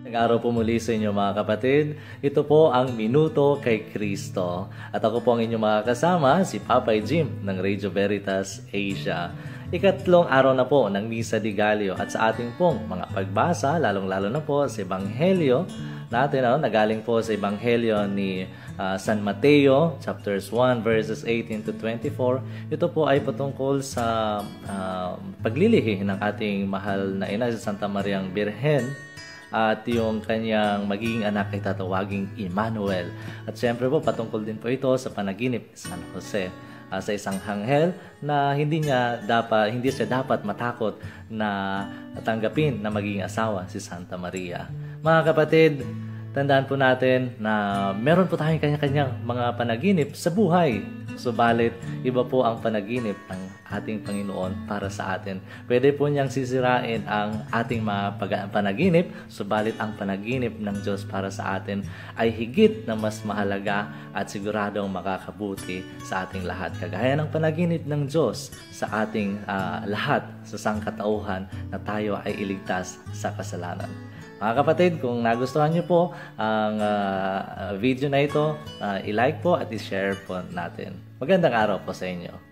Nag-araw po muli sa inyo mga kapatid. Ito po ang Minuto kay Kristo. At ako po ang inyong mga kasama, si Papay Jim ng Radio Veritas Asia. Ikatlong araw na po ng Misa de Gallo at sa ating pong mga pagbasa, lalong-lalo na po sa Ebanghelyo natin, nagaling po sa Ebanghelyo ni San Mateo, chapters 1, verses 18 to 24. Ito po ay patungkol sa paglilihi ng ating mahal na ina, si Santa Mariang Birhen, at yung kanyang magiging anak ay tatawaging Emmanuel. At siyempre po, patungkol din po ito sa panaginip ni San Jose, sa isang anghel na hindi siya dapat matakot na tanggapin na magiging asawa si Santa Maria. Mga kapatid, tandaan po natin na meron po tayong kanya-kanyang mga panaginip sa buhay. Subalit, iba po ang panaginip ng ating Panginoon para sa atin. Pwede po niyang sisirain ang ating mga panaginip, subalit ang panaginip ng Diyos para sa atin ay higit na mas mahalaga at siguradong makakabuti sa ating lahat. Kagaya ng panaginip ng Diyos sa ating lahat sa sangkatauhan na tayo ay iligtas sa kasalanan. Mga kapatid, kung nagustuhan niyo po ang video na ito, i-like po at i-share po natin. Magandang araw po sa inyo.